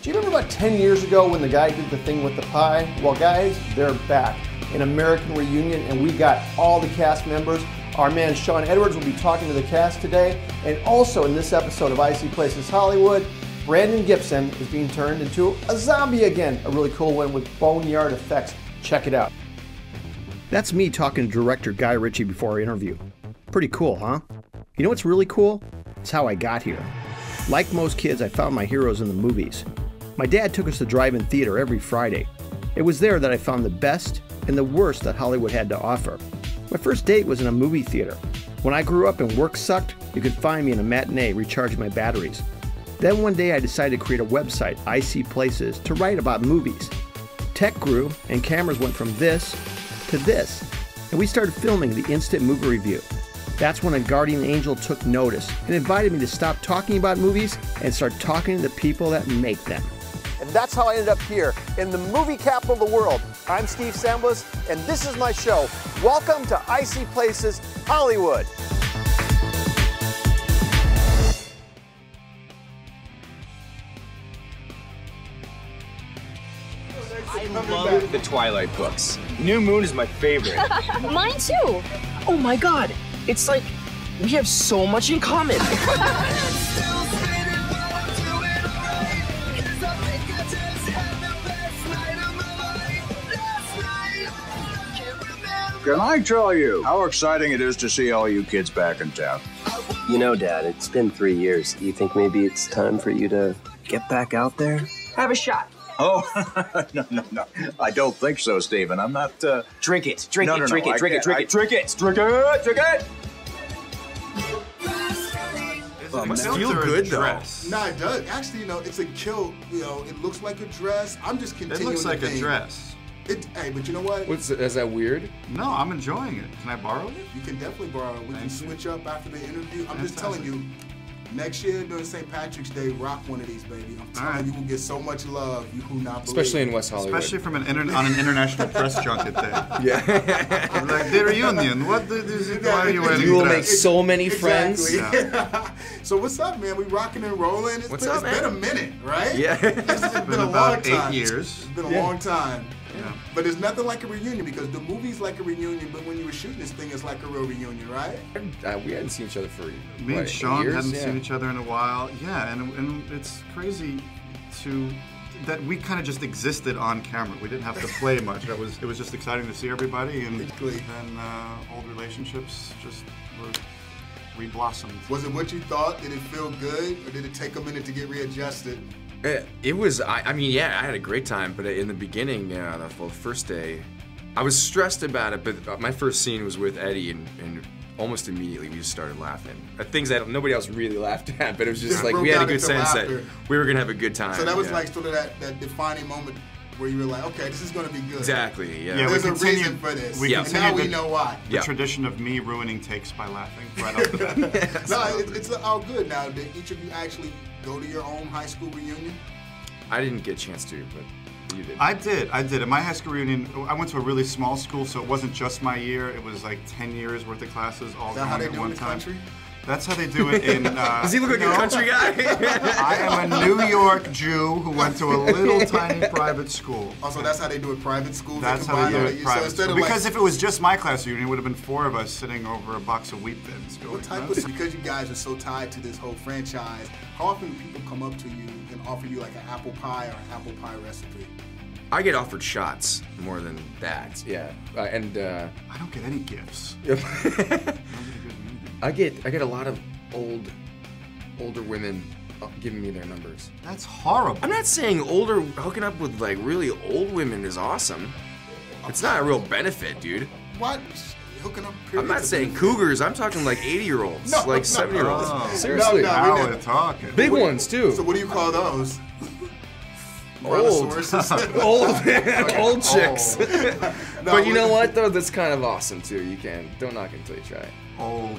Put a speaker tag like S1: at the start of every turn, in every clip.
S1: Do you remember about 10 years ago when the guy did the thing with the pie? Well, guys, they're back. An American reunion, and we got all the cast members. Our man Sean Edwards will be talking to the cast today. And also in this episode of I See Places Hollywood, Brandon Gibson is being turned into a zombie again. A really cool one with boneyard effects. Check it out. That's me talking to director Guy Ritchie before our interview. Pretty cool, huh? You know what's really cool? It's how I got here. Like most kids, I found my heroes in the movies. My dad took us to drive-in theater every Friday. It was there that I found the best and the worst that Hollywood had to offer. My first date was in a movie theater. When I grew up and work sucked, you could find me in a matinee recharging my batteries. Then one day I decided to create a website, I See Places, to write about movies. Tech grew and cameras went from this to this, and we started filming the instant movie review. That's when a guardian angel took notice and invited me to stop talking about movies and start talking to the people that make them. And that's how I ended up here in the movie capital of the world. I'm Steve Samblis, and this is my show. Welcome to I See Places Hollywood.
S2: I love the Twilight books. New Moon is my favorite.
S3: Mine too.
S4: Oh my God, it's like we have so much in common.
S5: Can I tell you how exciting it is to see all you kids back in town?
S4: You know, Dad, it's been 3 years. Do you think maybe it's time for you to get back out there?
S3: Have a shot.
S5: Oh, no. I don't think so, Stephen. I'm not,
S2: Drink it, drink
S5: No,
S2: it,
S5: no,
S2: drink
S5: no,
S2: it, drink
S5: I
S2: it, drink
S5: can't.
S2: it, drink it, drink it, drink it.
S6: It must
S7: feel good though.
S6: Nah, it does. Actually, you know, it's a kilt. You know, it looks like a dress. I'm just
S7: It
S6: continuing.
S7: looks like
S6: to
S7: a
S6: think.
S7: dress.
S6: Hey, but you know what?
S1: Is that weird?
S7: No, I'm enjoying it. Can I borrow it?
S6: You can definitely borrow it. We can
S7: Thank you.
S6: switch up after the interview. I'm just telling you, next year during St. Patrick's Day, rock one of these, baby. I'm telling
S7: right.
S6: you, will get so much love. You will not believe.
S1: Especially in West Hollywood.
S7: Especially from on an international press junket day.
S1: Yeah.
S7: I'm like, the reunion. Why are you wearing
S1: You will
S7: a
S1: make
S7: dress?
S1: so many friends.
S6: Exactly. So what's up, man? We rocking and rolling.
S1: What's up,
S6: It's been a
S1: man?
S6: minute, right?
S1: Yeah.
S6: It's been a long
S7: about
S6: time.
S7: 8 years.
S6: It's been a long time.
S7: Yeah.
S6: But it's nothing like a reunion because the movie's like a reunion, but when you were shooting this thing, it's like a real reunion, right?
S1: We hadn't seen each other for
S7: Me and Sean
S1: years?
S7: hadn't
S1: Yeah.
S7: seen each other in a while. Yeah, and it's crazy that we kind of just existed on camera. We didn't have to play much. It was just exciting to see everybody, and
S6: Exactly.
S7: then old relationships just were re-blossomed.
S6: Was it what you thought? Did it feel good, or did it take a minute to get readjusted?
S8: It was, I mean, yeah, I had a great time, but in the beginning, the first day, I was stressed about it, but my first scene was with Eddie, and almost immediately we just started laughing. At things that nobody else really laughed at, but it was just
S6: Just
S8: like,
S6: broke
S8: we had a
S6: out
S8: good
S6: into
S8: sense that
S6: laughter.
S8: we were gonna have a good time.
S6: So that was
S8: yeah.
S6: like sort of that defining moment where you were like, okay, this is going to be good.
S8: Exactly, yeah.
S7: Yeah,
S6: There's
S7: we
S6: a
S7: continued-
S6: reason for this.
S7: we
S6: And now
S7: continued
S6: we
S7: the-
S6: know why.
S7: The
S8: Yeah.
S7: tradition of me ruining takes by laughing right off the bat.
S6: No, it's all good now. Did each of you actually go to your own high school reunion?
S8: I didn't get a chance to, but you did.
S7: I did. At my high school reunion, I went to a really small school, so it wasn't just my year. It was like 10 years worth of classes all
S6: Is that
S7: going
S6: how they
S7: at
S6: do
S7: one
S6: in the
S7: time.
S6: country?
S7: That's how they do it in.
S8: Does he look like
S7: no,
S8: a country guy?
S7: I am a New York Jew who went to a little tiny private school.
S6: Also, that's how they do it private schools.
S7: That's how they do
S6: combine
S7: it
S6: all-
S7: private
S6: So instead
S7: school.
S6: of
S7: Because
S6: like,
S7: if it was just my class reunion, it would have been 4 of us sitting over a box of wheat thins. Going,
S6: what type of, because you guys are so tied to this whole franchise, how often do people come up to you and offer you like an apple pie or an apple pie recipe?
S8: I get offered shots more than that, yeah. And
S7: I don't get any gifts.
S8: I get a lot of older women giving me their numbers.
S7: That's horrible.
S8: I'm not saying hooking up with like really old women is awesome. It's not a real benefit, dude.
S6: What? Hooking up
S8: I'm
S6: periods
S8: not
S6: of
S8: saying
S6: business?
S8: cougars. I'm talking like 80-year-olds,
S6: No,
S8: like
S6: no.
S8: 70-year-olds.
S7: Oh.
S8: Seriously,
S6: No,
S7: Now
S6: we
S7: we're
S6: didn't.
S7: talking.
S8: big ones too.
S6: So what do you call those?
S8: Old.
S6: Brontosauruses?
S8: old chicks.
S6: No,
S8: But you know
S6: we-
S8: what though? That's kind of awesome too. You don't knock it until you try it.
S7: Old.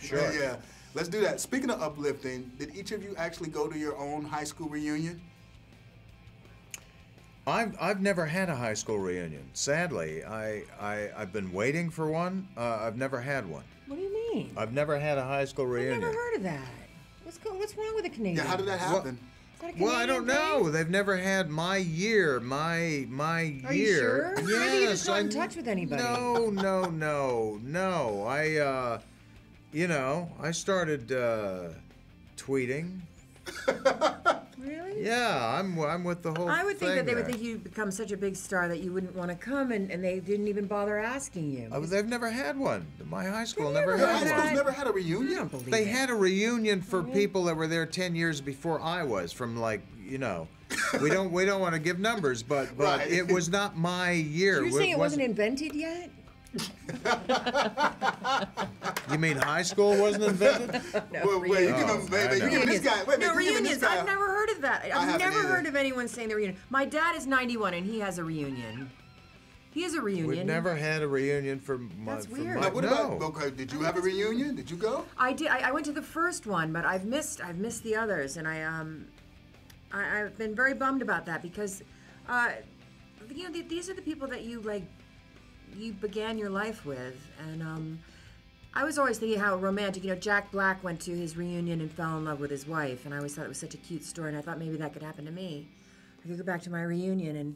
S6: Sure. Yeah. Let's do that. Speaking of uplifting, did each of you actually go to your own high school reunion?
S9: I've never had a high school reunion. Sadly, I've been waiting for one. I've never had one.
S3: What do you mean?
S9: I've never had a high school
S3: I've
S9: reunion.
S3: never heard of that. What's wrong with the Canadians?
S6: Yeah, how did that happen?
S10: Is that a
S9: Well, I
S10: Canadian
S9: don't know. They've never had my year, my year.
S10: Are you sure?
S9: Yes,
S10: Maybe you're just not in touch with anybody.
S9: No. I started tweeting.
S10: Really?
S9: Yeah, I'm with the whole
S10: I would think
S9: thing
S10: that they would
S9: there.
S10: think you'd become such a big star that you wouldn't want to come, and they didn't even bother asking you.
S9: They've never had one. My high school
S10: They've
S9: never
S10: never
S9: had
S6: High
S9: one.
S6: school's never had a
S10: I
S6: reunion?
S10: don't believe
S9: They
S10: it.
S9: had a reunion for people that were there 10 years before I was, from we don't want to give numbers, but
S6: Right.
S9: it was not my year.
S10: So you're saying it wasn't invented yet?
S9: You mean high school wasn't invented?
S6: Wait, you give this guy. Wait,
S10: No,
S6: you giving this
S10: reunions.
S6: guy-
S10: I've never heard of that. I've
S6: haven't
S10: never
S6: either.
S10: heard of anyone saying the reunion. My dad is 91 and he has a reunion. He has a reunion.
S9: We've never had a reunion for my.
S10: That's
S9: for
S10: weird.
S9: my-
S6: Now, what
S9: no.
S6: about? Okay, did you have a reunion? Did you go?
S10: I did. I went to the first one, but I've missed the others, and I've been very bummed about that because, these are the people that you began your life with, and I was always thinking how romantic. Jack Black went to his reunion and fell in love with his wife, and I always thought it was such a cute story, and I thought maybe that could happen to me. I could go back to my reunion and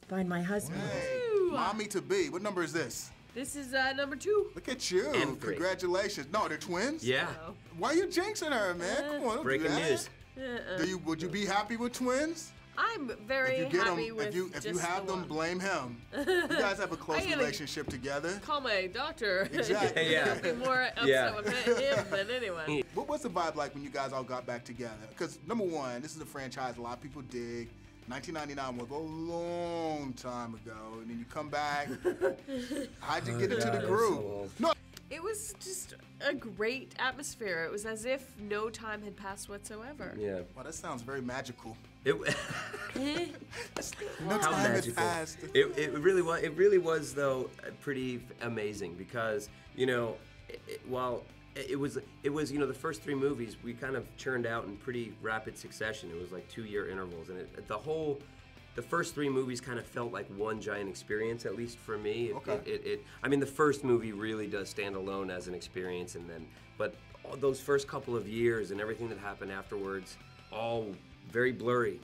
S10: find my husband.
S6: Hey, mommy to be. What number is this?
S3: This is number 2.
S6: Look at you.
S4: And 3.
S6: Congratulations. No, they're twins?
S4: Yeah.
S6: Why are you jinxing her, man? Come on, don't
S4: Breaking
S6: do that.
S4: news.
S6: Would you be happy with twins?
S3: I'm very
S6: If you get
S3: happy
S6: them,
S3: with
S6: if you
S3: just
S6: have
S3: the
S6: them,
S3: one.
S6: blame him. You guys have a close
S3: I gotta
S6: relationship together.
S3: Call my doctor.
S6: Exactly.
S4: Yeah.
S3: I'd be more upset
S4: Yeah.
S3: with him than anyone.
S6: What was the vibe like when you guys all got back together? Because number one, this is a franchise a lot of people dig. 1999 was a long time ago, and then you come back. How'd you get into the groove? No.
S3: It was just a great atmosphere. It was as if no time had passed whatsoever.
S4: Yeah.
S6: Well, that sounds very magical.
S4: It,
S6: No
S4: How
S6: time has
S4: magical.
S6: passed.
S4: It really was. It really was though pretty amazing because while it was the first 3 movies we kind of churned out in pretty rapid succession. It was like 2-year intervals, and the first 3 movies kind of felt like one giant experience, at least for me.
S6: Okay.
S4: I mean, the first movie really does stand alone as an experience, but those first couple of years and everything that happened afterwards, all very blurry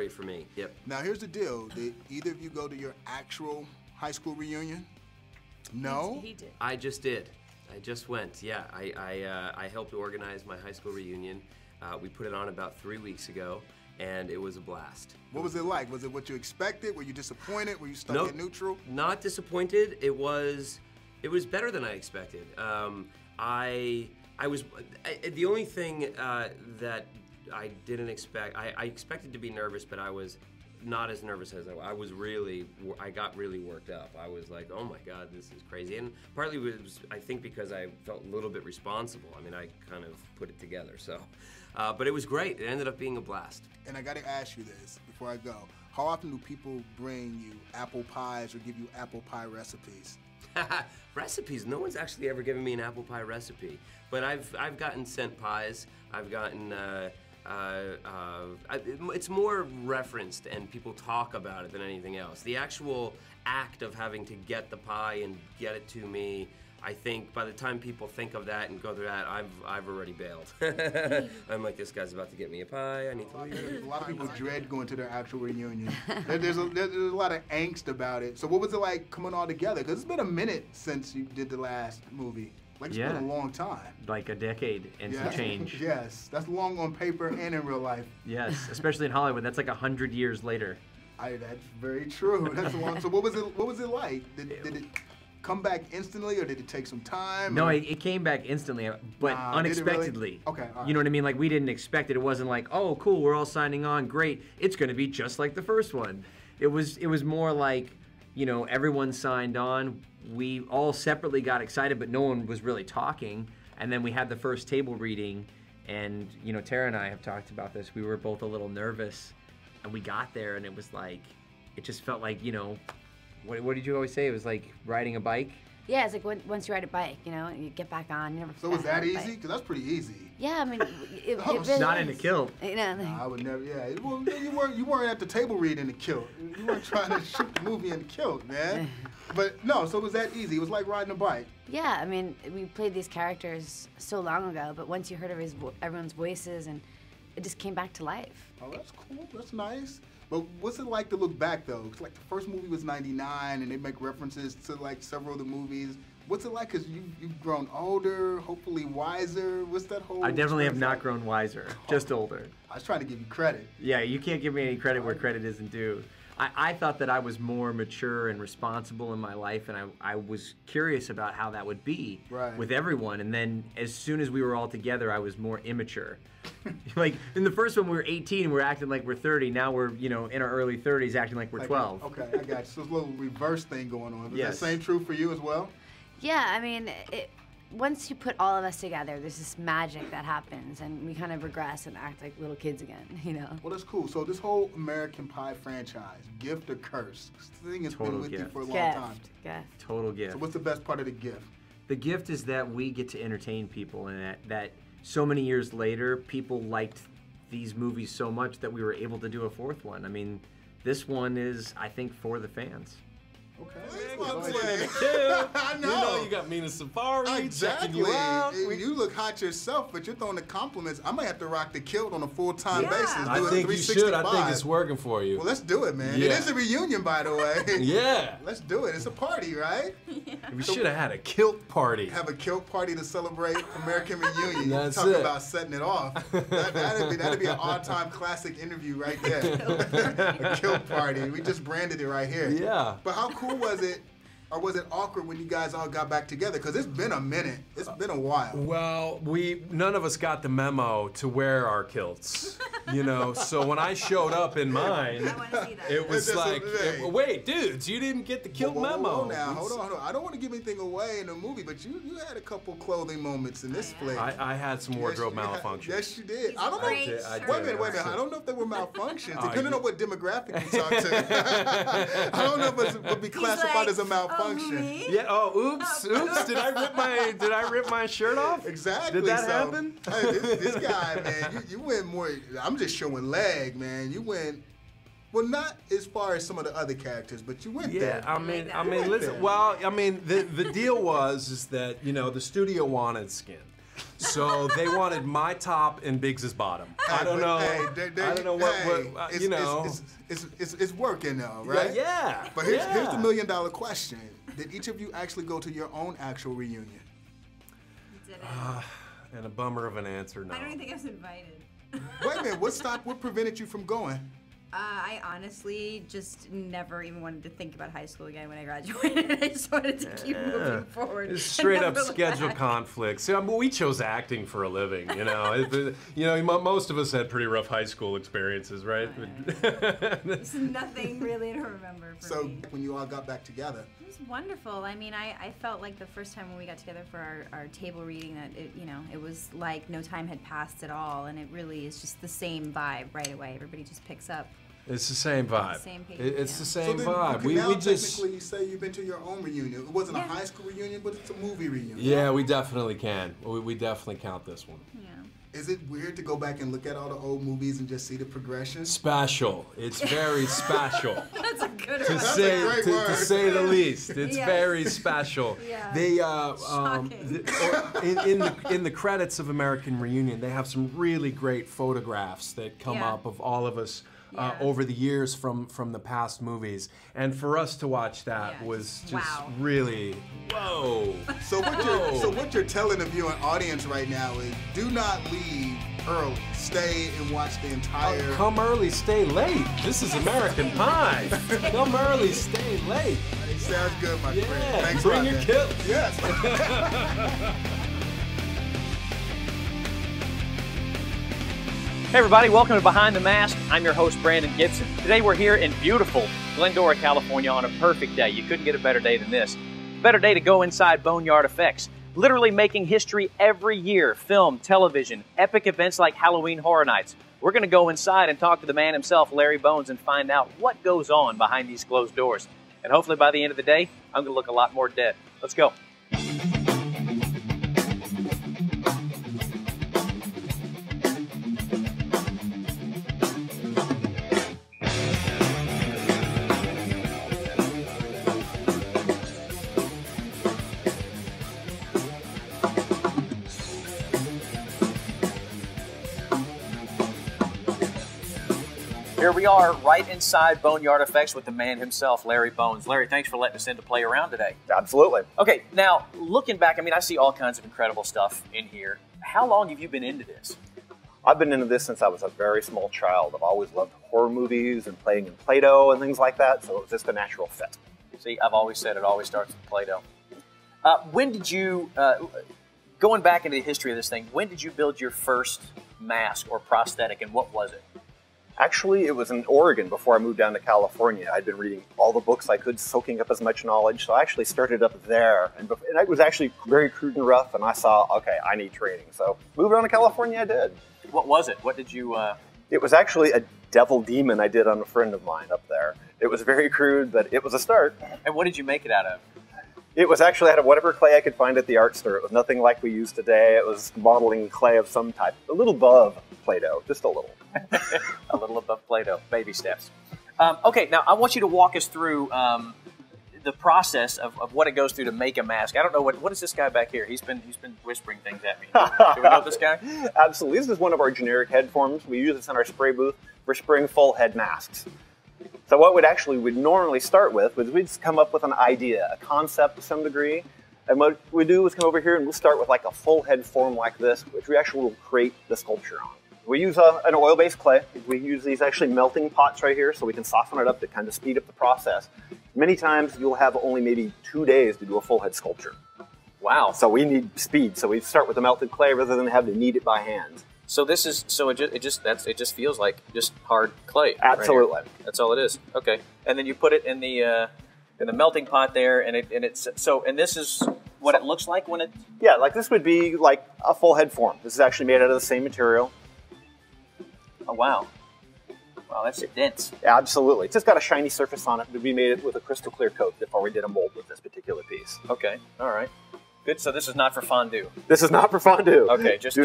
S4: for me. Yep.
S6: Now, here's the deal. Did either of you go to your actual high school reunion? No?
S3: He did.
S4: I just did. I just went. Yeah, I helped organize my high school reunion. We put it on about 3 weeks ago, and it was a blast.
S6: What was it like? Was it what you expected? Were you disappointed? Were you stuck
S4: Nope.
S6: in neutral?
S4: Not disappointed. It was better than I expected. The only thing that I didn't expect, I expected to be nervous, but I was not as nervous as I got really worked up. I was like, oh my God, this is crazy. And partly it was, I think, because I felt a little bit responsible. I mean, I kind of put it together, so. But it was great. It ended up being a blast.
S6: And I gotta ask you this before I go. How often do people bring you apple pies or give you apple pie recipes?
S4: Recipes. No one's actually ever given me an apple pie recipe, but I've gotten sent pies. I've gotten it's more referenced and people talk about it than anything else. The actual act of having to get the pie and get it to me, I think by the time people think of that and go through that, I've already bailed. I'm like, this guy's about to get me a pie. I need to leave.
S6: A lot of people dread going to their actual reunion. There's a lot of angst about it. So what was it like coming all together? Because it's been a minute since you did the last movie. Like, it's been a long time.
S11: Like a decade and some change.
S6: Yes, that's long on paper and in real life.
S11: Yes, especially in Hollywood. That's like 100 years later.
S6: That's very true. That's long. So what was it like? Did it come back instantly, or did it take some time?
S11: No, it came back instantly, but unexpectedly.
S6: Really? Okay, all right.
S11: You know what I mean? Like, we didn't expect it. It wasn't like, oh, cool, we're all signing on, great. It's going to be just like the first one. It was more like, you know, everyone signed on. We all separately got excited, but no one was really talking. And then we had the first table reading, and, you know, Tara and I have talked about this. We were both a little nervous, and we got there, and it was like, it just felt like, you know, what did you always say? It was like riding a bike?
S12: Yeah, it's like once you ride a bike, you know, and you get back on, you never.
S6: So was that easy? Because that's pretty easy.
S12: Yeah, I mean, it
S11: not in a kilt.
S12: You know,
S6: nah, I would never. Yeah, well, you weren't at the table reading the kilt. You weren't trying to shoot the movie in the kilt, man. But no, so it was that easy. It was like riding a bike.
S12: Yeah, I mean, we played these characters so long ago, but once you heard of everyone's voices and it just came back to life.
S6: Oh, that's cool. That's nice. But what's it like to look back though? 'Cause like the first movie was '99, and they make references to like several of the movies. What's it like? 'Cause you've grown older, hopefully wiser. What's that whole?
S11: I definitely have
S6: experience
S11: not
S6: like?
S11: grown wiser, just older.
S6: I was trying to give you credit.
S11: Yeah, you can't give me any credit where credit isn't due. I thought that I was more mature and responsible in my life, and I was curious about how that would be with everyone. And then as soon as we were all together, I was more immature. Like in the first one, we were 18, we're acting like we're 30. Now we're, you know, in our early 30s, acting like we're 12.
S6: Okay, I got you. So it's a little reverse thing going on. Is
S11: Yes.
S6: that same true for you as well?
S12: Yeah, I mean, once you put all of us together, there's this magic that happens, and we kind of regress and act like little kids again, you know?
S6: Well, that's cool. So this whole American Pie franchise, gift or curse? This thing has been with you for a long time.
S12: Gift.
S11: Total gift.
S6: So what's the best part of the gift?
S11: The gift is that we get to entertain people, and that so many years later, people liked these movies so much that we were able to do a fourth one. I mean, this one is, I think, for the fans.
S6: Okay.
S13: I know. You got Mina Safari checking you out.
S6: You look hot yourself, but you're throwing the compliments. I might have to rock the kilt on a full-time basis.
S13: I think you should. I think it's working for you.
S6: Well, let's do it, man.
S13: Yeah.
S6: It is a reunion, by the way.
S13: Yeah.
S6: Let's do it. It's a party, right?
S13: We should have had a kilt party.
S6: Have a kilt party to celebrate American Reunion.
S13: That's
S6: Talk
S13: it.
S6: about setting it off. That'd be an all-time classic interview right there. A kilt party. We just branded it right here.
S13: Yeah.
S6: But how cool was it, or was it awkward when you guys all got back together? Because it's been a minute. It's been a while.
S13: Well, none of us got the memo to wear our kilts, you know. So when I showed up in mine, it was like, wait, dudes, you didn't get the kilt memo.
S6: Now, hold on. I don't want to give anything away in the movie, but you had a couple clothing moments in this flick.
S13: I had some wardrobe malfunctions.
S6: Yes, you did. I don't know. Wait a minute. I don't know if they were malfunctions.
S13: Oh,
S6: Depending on what demographic you talk to. I don't know if it would be classified as a malfunction.
S13: Yeah. Oh, oops. Did I rip my shirt off?
S6: Exactly.
S13: Did that happen?
S6: Hey, this guy, man, you went more. I'm just showing leg, man. You went. Well, not as far as some of the other characters, but you went there.
S13: Yeah, I mean, listen. Well, I mean, the deal was that the studio wanted skin. So they wanted my top and Biggs's bottom. I don't know. I don't know what
S6: It's working though, right?
S13: Yeah.
S6: But here's the $1 million question: did each of you actually go to your own actual reunion?
S13: And a bummer of an answer, no.
S14: I don't even think I was invited.
S6: Wait a minute. What prevented you from going?
S14: I honestly just never even wanted to think about high school again when I graduated. I just wanted to keep moving forward.
S13: It's straight up schedule conflicts. See, I mean, we chose acting for a living, most of us had pretty rough high school experiences, right?
S14: There's nothing really to remember for me.
S6: So when you all got back together,
S14: it was wonderful. I mean, I felt like the first time when we got together for our table reading that it was like no time had passed at all, and it really is just the same vibe right away. Everybody just picks up.
S13: It's the same vibe. It's the same vibe.
S6: We just technically say you've been to your own reunion. It wasn't a high school reunion, but it's a movie reunion.
S13: Yeah, we definitely can. We definitely count this one.
S14: Yeah.
S6: Is it weird to go back and look at all the old movies and just see the progression?
S13: Special. It's very special.
S14: That's a good word.
S13: To say the least. It's very special.
S14: Yeah.
S13: They in the credits of American Reunion, they have some really great photographs that come up of all of us over the years from the past movies, and for us to watch that was just really whoa.
S6: So what you're telling the viewing audience right now is, do not leave early. Stay and watch the entire.
S13: Come early, stay late. This is American Pie. Come early, stay late.
S6: Hey, sounds good, my friend. Thanks
S13: Bring
S6: a lot,
S13: your
S6: man.
S13: kilts.
S6: Yes.
S15: Hey everybody, welcome to Behind the Mask. I'm your host, Brandon Gibson. Today we're here in beautiful Glendora, California on a perfect day. You couldn't get a better day than this. Better day to go inside Boneyard Effects. Literally making history every year. Film, television, epic events like Halloween Horror Nights. We're going to go inside and talk to the man himself, Larry Bones, and find out what goes on behind these closed doors. And hopefully by the end of the day, I'm going to look a lot more dead. Let's go. here we are right inside Boneyard Effects with the man himself, Larry Bones. Larry, thanks for letting us in to play around today.
S16: Absolutely.
S15: Okay, now, looking back, I mean, I see all kinds of incredible stuff in here. How long have you been into this?
S16: I've been into this since I was a very small child. I've always loved horror movies and playing in Play-Doh and things like that, so it was just a natural fit.
S15: See, I've always said it always starts with Play-Doh. When did you, going back into the history of this thing, when did you build your first mask or prosthetic, and what was it?
S16: Actually, it was in Oregon before I moved down to California. I'd been reading all the books I could, soaking up as much knowledge, so I actually started up there. And it was actually very crude and rough, and I saw, okay, I need training. So moved on to California, I did.
S15: What was it? What did you...
S16: It was actually a devil demon I did on a friend of mine up there. It was very crude, but it was a start.
S15: And what did you make it out of?
S16: It was actually out of whatever clay I could find at the art store. It was nothing like we use today. It was modeling clay of some type. A little above Play-Doh, just a little.
S15: A little above Play-Doh, baby steps. Okay, now I want you to walk us through the process of what it goes through to make a mask. I don't know, what is this guy back here? He's been whispering things at me. Do we know this guy?
S16: Absolutely. This is one of our generic head forms. We use this in our spray booth for spraying full head masks. So what we'd normally start with was we'd just come up with an idea, a concept to some degree. And what we do is come over here and we'll start with like a full head form like this, which we actually will create the sculpture on. We use an oil-based clay. We use these actually melting pots right here so we can soften it up to kind of speed up the process. Many times you'll have only maybe 2 days to do a full head sculpture.
S15: Wow.
S16: So we need speed. So we start with the melted clay rather than have to knead it by hand.
S15: So this is it just feels like just hard clay.
S16: Absolutely.
S15: Right, that's all it is. Okay. And then you put it in the melting pot there, and this is what it looks like when it.
S16: Yeah, like this would be like a full head form. This is actually made out of the same material.
S15: Oh wow. Wow, that's dense.
S16: Yeah, absolutely. It's just got a shiny surface on it. We made it with a crystal clear coat before we did a mold with this particular piece.
S15: Okay. All right. Good. So this is not for fondue.
S16: This is not for fondue.
S15: Okay.
S16: Do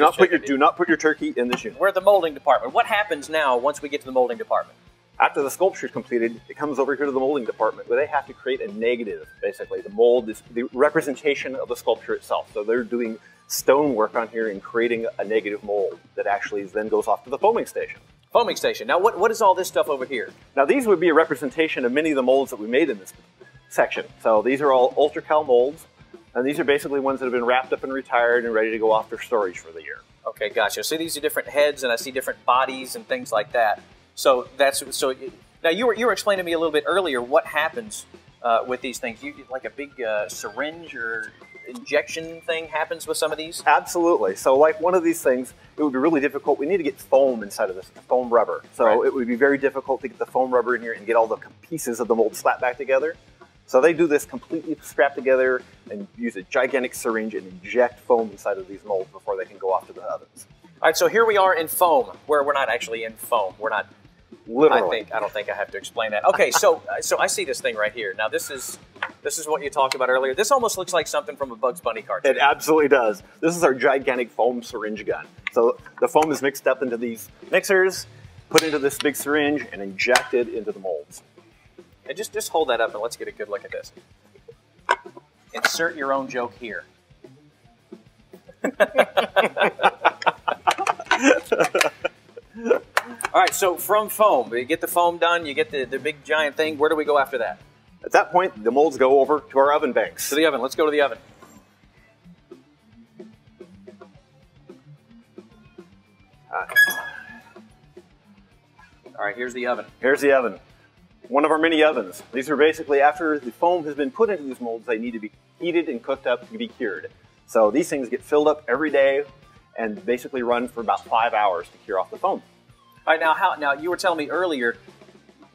S16: not put your turkey in this unit.
S15: We're at the molding department. What happens now once we get to the molding department?
S16: After the sculpture is completed, it comes over here to the molding department where they have to create a negative, basically. The mold is the representation of the sculpture itself. So they're doing stone work on here and creating a negative mold that actually then goes off to the foaming station.
S15: Foaming station. Now, what is all this stuff over here?
S16: Now, these would be a representation of many of the molds that we made in this section. So these are all ultra-cal molds, and these are basically ones that have been wrapped up and retired and ready to go off for storage for the year.
S15: Okay, gotcha. So these are different heads, and I see different bodies and things like that. So now you were explaining to me a little bit earlier what happens with these things. Like a big syringe or injection thing happens with some of these?
S16: Absolutely. So like one of these things, it would be really difficult. We need to get foam inside of this, foam rubber. So It would be very difficult to get the foam rubber in here and get all the pieces of the mold slapped back together. So they do this completely strapped together and use a gigantic syringe and inject foam inside of these molds before they can go off to the ovens.
S15: All right, so here we are in foam, where we're not actually in foam. We're not.
S16: Literally.
S15: I don't think I have to explain that. Okay, so I see this thing right here. Now this is what you talked about earlier. This almost looks like something from a Bugs Bunny cartoon.
S16: It absolutely does. This is our gigantic foam syringe gun. So the foam is mixed up into these mixers, put into this big syringe, and injected into the molds.
S15: And just hold that up and let's get a good look at this. Insert your own joke here. All right, so from foam, you get the foam done, you get the big giant thing. Where do we go after that?
S16: At that point, the molds go over to our oven banks.
S15: To the oven. Let's go to the oven. All right, here's the oven.
S16: Here's the oven. One of our mini ovens. These are basically, after the foam has been put into these molds, they need to be heated and cooked up to be cured. So these things get filled up every day and basically run for about 5 hours to cure off the foam.
S15: All right, now you were telling me earlier,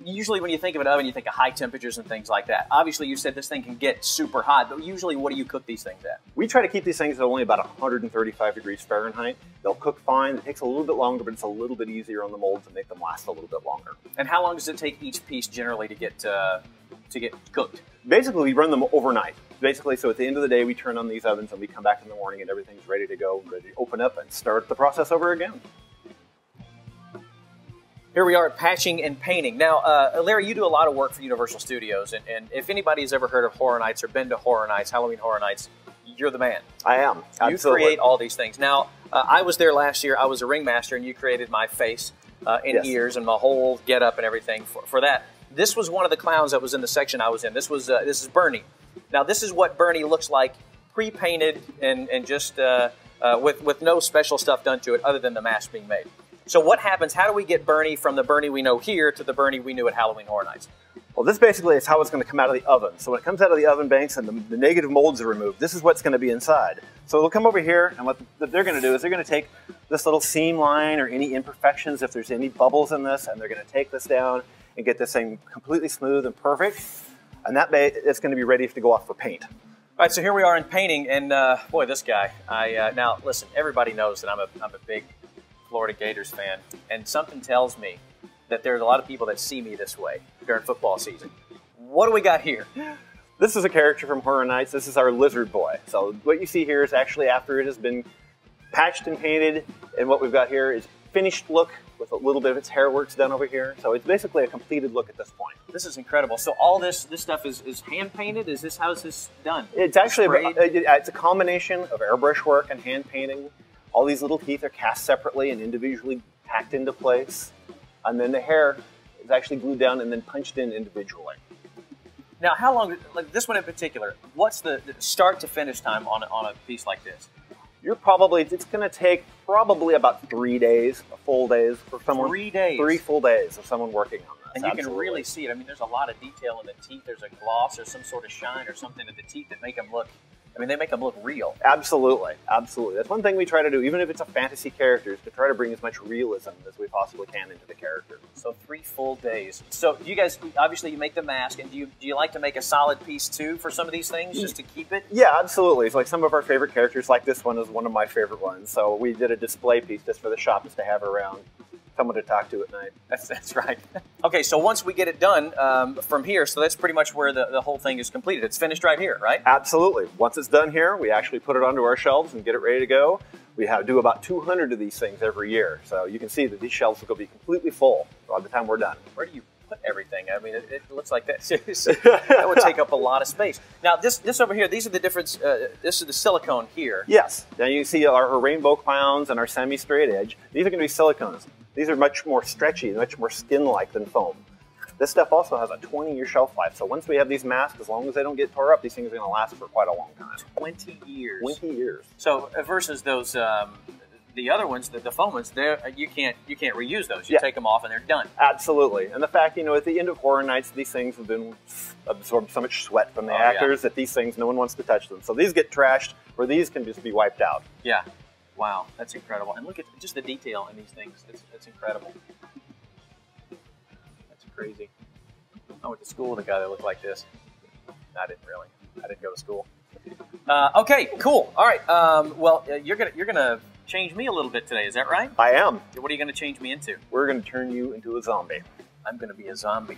S15: usually when you think of an oven, you think of high temperatures and things like that. Obviously, you said this thing can get super hot, but usually what do you cook these things at?
S16: We try to keep these things at only about 135 degrees Fahrenheit. They'll cook fine. It takes a little bit longer, but it's a little bit easier on the molds and make them last a little bit longer.
S15: And how long does it take each piece generally to get cooked?
S16: Basically, we run them overnight. Basically, so at the end of the day, we turn on these ovens and we come back in the morning and everything's ready to go, ready to open up and start the process over again.
S15: Here we are at patching and painting. Now, Larry, you do a lot of work for Universal Studios, and if anybody's ever heard of Horror Nights or been to Horror Nights, Halloween Horror Nights, you're the man.
S16: I am, absolutely.
S15: You create all these things. Now, I was there last year. I was a ringmaster, and you created my face. and
S16: Yes.
S15: ears and my whole get up and everything for that. This was one of the clowns that was in the section I was in. This is Bernie. Now this is what Bernie looks like pre-painted and just with no special stuff done to it other than the mask being made. So what happens? How do we get Bernie from the Bernie we know here to the Bernie we knew at Halloween Horror Nights?
S16: Well, this basically is how it's going to come out of the oven. So when it comes out of the oven banks and the negative molds are removed, this is what's going to be inside. So they'll come over here, and what they're going to do is they're going to take this little seam line or any imperfections, if there's any bubbles in this, and they're going to take this down and get this thing completely smooth and perfect. And that it's going to be ready to go off for paint.
S15: All right, so here we are in painting, and boy, this guy. Now listen, everybody knows that I'm a big Florida Gators fan, and something tells me that there's a lot of people that see me this way during football season. What do we got here?
S16: This is a character from Horror Nights. This is our lizard boy. So what you see here is actually after it has been patched and painted, and what we've got here is finished look with a little bit of its hair works done over here. So it's basically a completed look at this point.
S15: This is incredible. So all this stuff is hand painted? How is this done?
S16: It's actually
S15: Sprayed?
S16: it's a combination of airbrush work and hand painting. All these little teeth are cast separately and individually packed into place. And then the hair is actually glued down and then punched in individually.
S15: Now, how long, like this one in particular, what's the start to finish time on a piece like this?
S16: It's going to take probably about 3 days, full days for someone.
S15: 3 days?
S16: 3 full days of someone working on this.
S15: And you can
S16: absolutely.
S15: really see it. I mean, there's a lot of detail in the teeth. There's a gloss or some sort of shine or something in the teeth that make them look, they make them look real.
S16: Absolutely, absolutely. That's one thing we try to do, even if it's a fantasy character, is to try to bring as much realism as we possibly can into the character.
S15: So 3 full days. So you guys, obviously you make the mask, and do you like to make a solid piece too for some of these things, just to keep it?
S16: Yeah, absolutely. It's like some of our favorite characters, like this one is one of my favorite ones. So we did a display piece just for the shop, just to have around, someone to talk to at night.
S15: That's right. Okay, so once we get it done from here, so that's pretty much where the whole thing is completed. It's finished right here, right?
S16: Absolutely. Once it's done here, we actually put it onto our shelves and get it ready to go. We do about 200 of these things every year. So you can see that these shelves will be completely full by the time we're done.
S15: Where do you put everything? I mean, it looks like that. That would take up a lot of space. Now, this over here, these are the difference. This is the silicone here.
S16: Yes. Now you see our rainbow clowns and our semi-straight edge. These are going to be silicones. These are much more stretchy, much more skin-like than foam. This stuff also has a 20-year shelf life. So once we have these masks, as long as they don't get tore up, these things are going to last for quite a long time.
S15: 20 years.
S16: 20 years.
S15: So versus those, the other ones, the foam ones, you can't reuse those. You take them off and they're done.
S16: Absolutely. And the fact, at the end of Horror Nights, these things have been absorbed so much sweat from the actors that these things, no one wants to touch them. So these get trashed, where these can just be wiped out.
S15: Yeah. Wow, that's incredible. And look at just the detail in these things. It's incredible. That's crazy. I went to school with a guy that looked like this. I didn't really. I didn't go to school. Okay, cool. All right. Well, you're gonna change me a little bit today. Is that right?
S16: I am.
S15: What are you gonna change me into?
S16: We're gonna turn you into a zombie.
S15: I'm gonna be a zombie.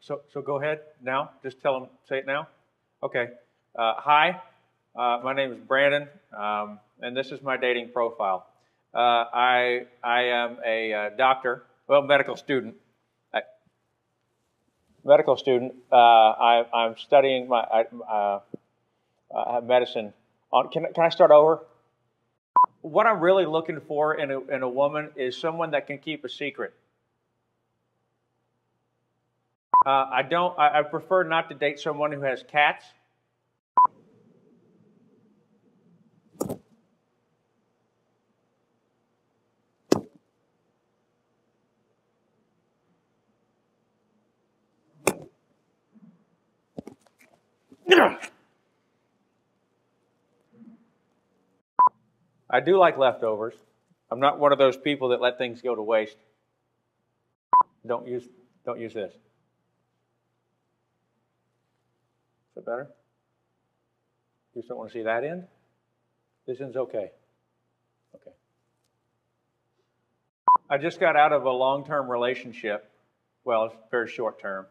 S15: So go ahead now. Just tell them, say it now. Okay. Hi, my name is Brandon, and this is my dating profile. I am a doctor, well, medical student. I'm studying my medicine. Can I start over? What I'm really looking for in a woman is someone that can keep a secret. I prefer not to date someone who has cats. I do like leftovers. I'm not one of those people that let things go to waste. Don't use this. Is that better? You just don't want to see that end? This end's okay. Okay. I just got out of a long-term relationship. Well, it's very short-term.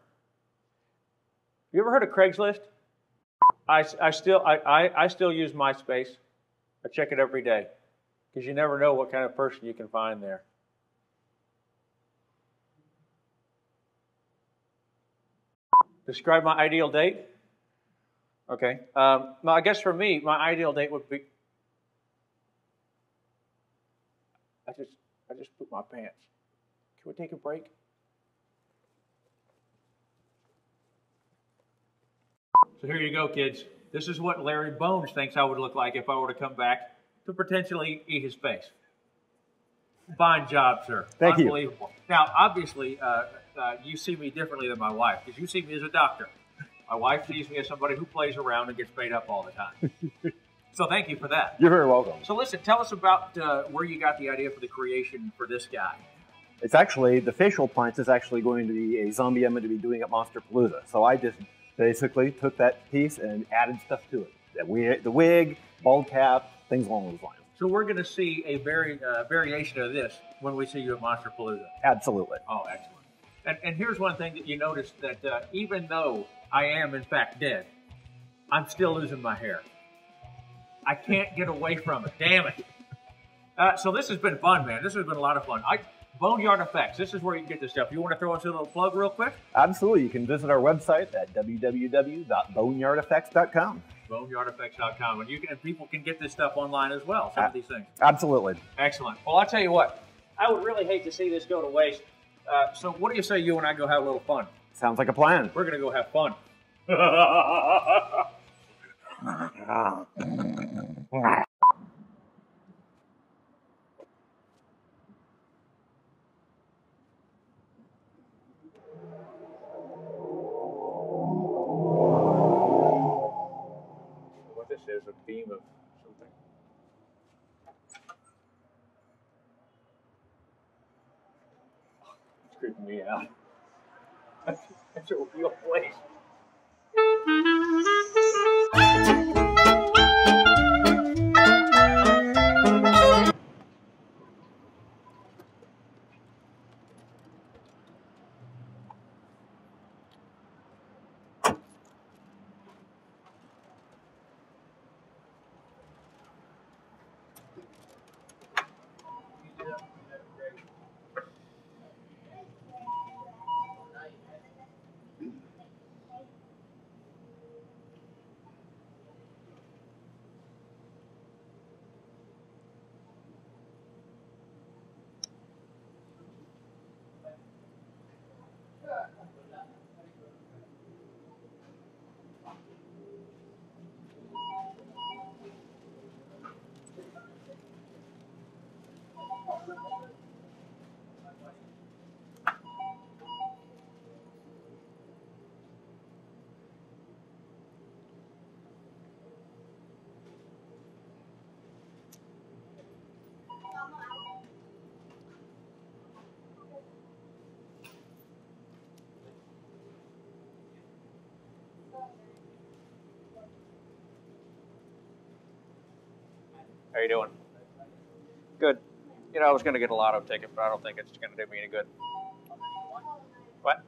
S15: You ever heard of Craigslist? I still use MySpace. I check it every day because you never know what kind of person you can find there. Describe my ideal date? Okay. I guess for me, my ideal date would be... I just pooped my pants. Can we take a break? So here you go, kids. This is what Larry Bones thinks I would look like if I were to come back to potentially eat his face. Fine job, sir.
S16: Thank you.
S15: Unbelievable. Now, obviously, you see me differently than my wife because you see me as a doctor. My wife sees me as somebody who plays around and gets paid up all the time. So thank you for that.
S16: You're very welcome.
S15: So listen, tell us about where you got the idea for the creation for this guy.
S16: It's actually, the facial appliance is actually going to be a zombie I'm going to be doing at Monsterpalooza. So I just basically took that piece and added stuff to it. The wig, bald cap, things along those lines.
S15: So we're going to see a variation of this when we see you at Monsterpalooza.
S16: Absolutely.
S15: Oh, excellent. And here's one thing that you notice, that even though I am in fact dead, I'm still losing my hair. I can't get away from it. Damn it. So this has been fun, man. This has been a lot of fun. Boneyard Effects. This is where you can get this stuff. You want to throw us a little plug real quick?
S16: Absolutely. You can visit our website at www.boneyardeffects.com.
S15: Boneyardeffects.com. And people can get this stuff online as well, some of these things.
S16: Absolutely.
S15: Excellent. Well, I'll tell you what. I would really hate to see this go to waste. So what do you say you and I go have a little fun?
S16: Sounds like a plan.
S15: We're going to go have fun. What this is, a beam of something. It's creeping me out. That's a real place. How you doing? Good. You know, I was going to get a lotto ticket, but I don't think it's going to do me any good. What?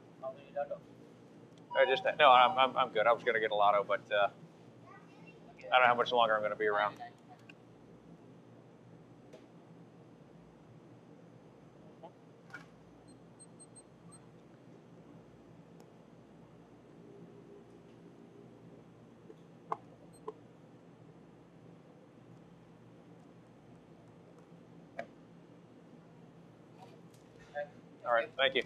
S15: No, I'm good. I was going to get a lotto, but I don't know how much longer I'm going to be around. All right, thank you.